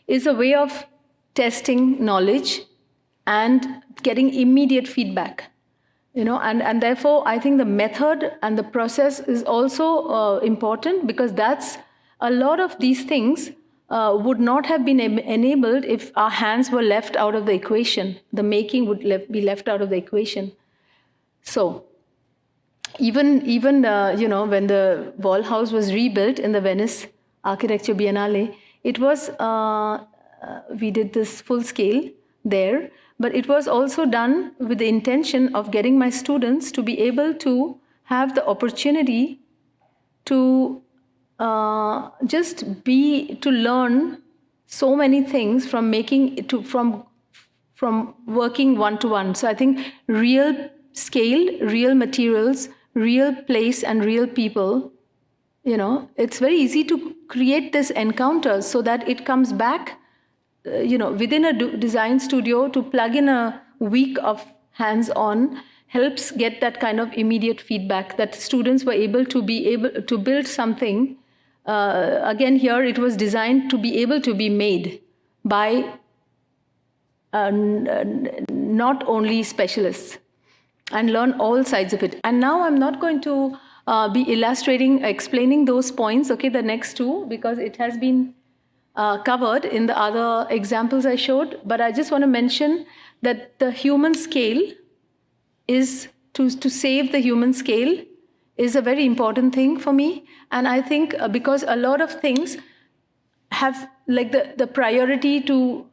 is a way of testing knowledge and getting immediate feedback. And therefore, I think the method and the process is also important, because that's a lot of these things would not have been enabled if our hands were left out of the equation. The making would be left out of the equation. So even when the Wall House was rebuilt in the Venice Architecture Biennale, it was, we did this full scale there. But it was also done with the intention of getting my students to be able to have the opportunity to to learn so many things from working one-to-one. So I think real scale, real materials, real place, and real people, it's very easy to create this encounter so that it comes back within a design studio. To plug in a week of hands-on helps get that kind of immediate feedback, that students were able to build something. Again, here it was designed to be able to be made by not only specialists, and learn all sides of it. And now I'm not going to be explaining those points, the next two, because it has been covered in the other examples I showed, but I just want to mention that the human scale is, to save the human scale, is a very important thing for me. And I think because a lot of things have, like the priority to,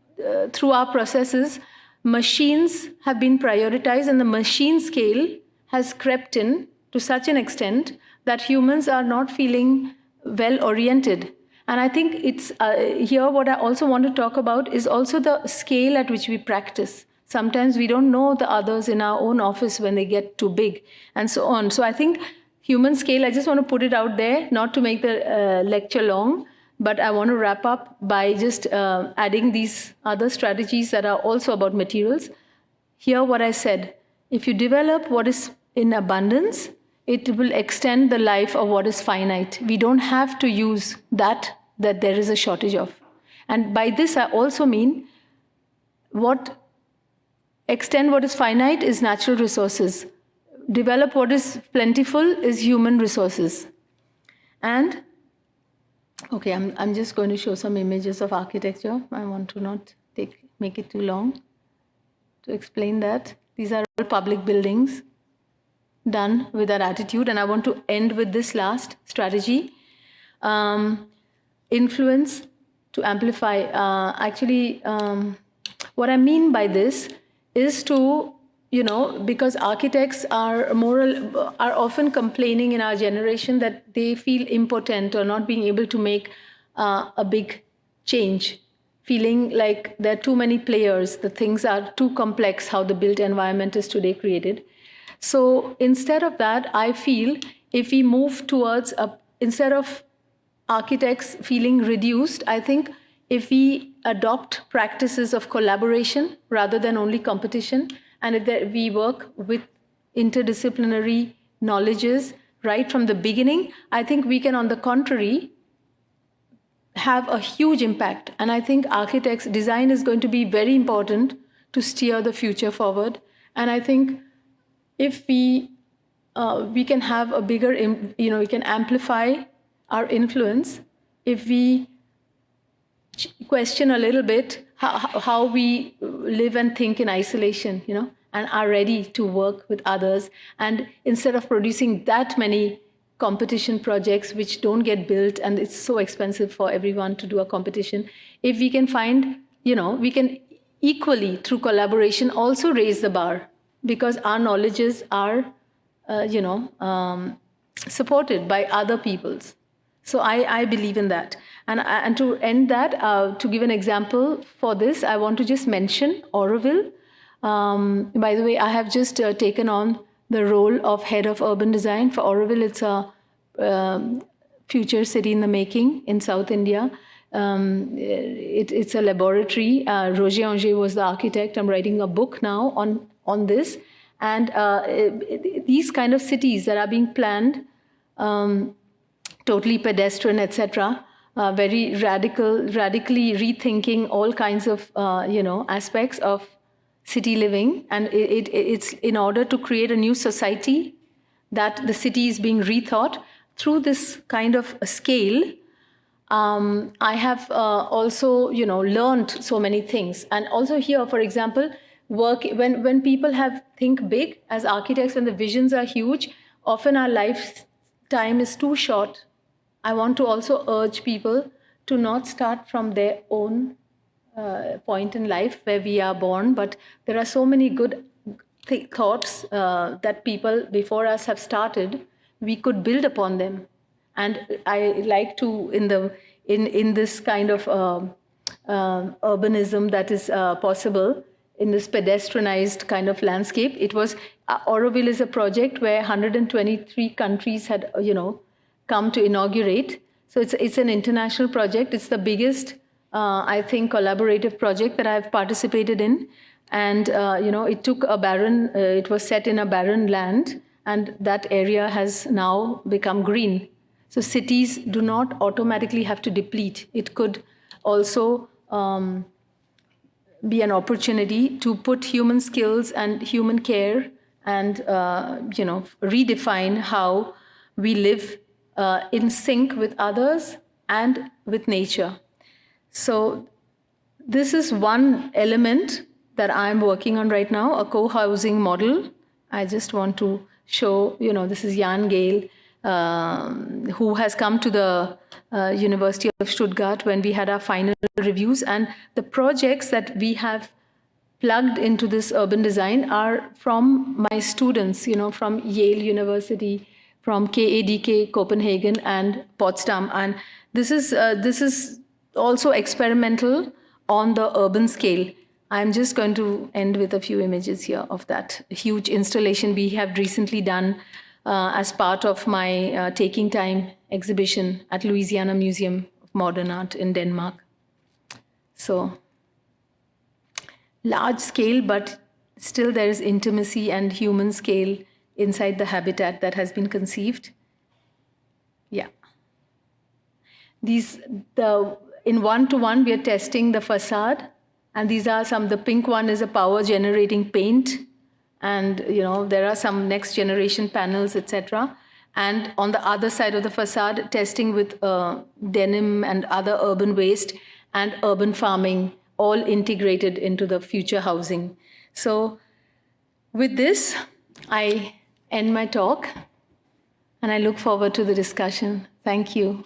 through our processes, machines have been prioritized, and the machine scale has crept in to such an extent that humans are not feeling well oriented. And I think it's here what I also want to talk about is also the scale at which we practice. Sometimes we don't know the others in our own office when they get too big and so on. So I think human scale, I just want to put it out there, not to make the lecture long, but I want to wrap up by just adding these other strategies that are also about materials. Here what I said, if you develop what is in abundance, it will extend the life of what is finite. We don't have to use that there is a shortage of. And by this I also mean extend what is finite is natural resources. Develop what is plentiful is human resources. And, okay, I'm just going to show some images of architecture. I want to not make it too long to explain that. These are all public buildings done with that attitude. And I want to end with this last strategy. Influence to amplify. What I mean by this is to, because architects are often complaining in our generation that they feel impotent or not being able to make a big change, feeling like there are too many players, the things are too complex, how the built environment is today created. So instead of that, I feel if we move towards, instead of architects feeling reduced, I think if we adopt practices of collaboration rather than only competition, and if we work with interdisciplinary knowledges right from the beginning, I think we can, on the contrary, have a huge impact. And I think architects' design is going to be very important to steer the future forward. And I think if we can have a bigger, we can amplify our influence if we question a little bit how we live and think in isolation, and are ready to work with others. And instead of producing that many competition projects which don't get built and it's so expensive for everyone to do a competition, if we can find, we can equally through collaboration also raise the bar, because our knowledges are, supported by other people's. So I believe in that. And to end that, to give an example for this, I want to just mention Auroville. By the way, I have just taken on the role of head of urban design for Auroville. It's a future city in the making in South India. It's a laboratory. Roger Anger was the architect. I'm writing a book now on this. And these kind of cities that are being planned, totally pedestrian, etc., very radically rethinking all kinds of, aspects of city living. And it's in order to create a new society that the city is being rethought through this kind of scale. I have also, learned so many things. And also here, for example, when people think big as architects, when the visions are huge, often our lifetime is too short. I want to also urge people to not start from their own point in life where we are born, but there are so many good thoughts that people before us have started. We could build upon them. And I like to, in this kind of urbanism that is possible, in this pedestrianized kind of landscape, it was, Auroville is a project where 123 countries had, come to inaugurate. So it's an international project. It's the biggest, I think, collaborative project that I've participated in. And, it took it was set in a barren land, and that area has now become green. So cities do not automatically have to deplete. It could also be an opportunity to put human skills and human care and, redefine how we live in sync with others and with nature. So this is one element that I'm working on right now, a co-housing model. I just want to show, this is Jan Gale, who has come to the University of Stuttgart when we had our final reviews. And the projects that we have plugged into this urban design are from my students, from Yale University, from KADK Copenhagen and Potsdam. And this is also experimental on the urban scale. I'm just going to end with a few images here of that huge installation we have recently done as part of my Taking Time exhibition at Louisiana Museum of Modern Art in Denmark. So large scale, but still there is intimacy and human scale inside the habitat that has been conceived. Yeah. In one-to-one, we are testing the facade, and these are some, the pink one is a power generating paint, and there are some next generation panels, etc. And on the other side of the facade, testing with denim and other urban waste and urban farming, all integrated into the future housing. So with this, I end my talk, and I look forward to the discussion. Thank you.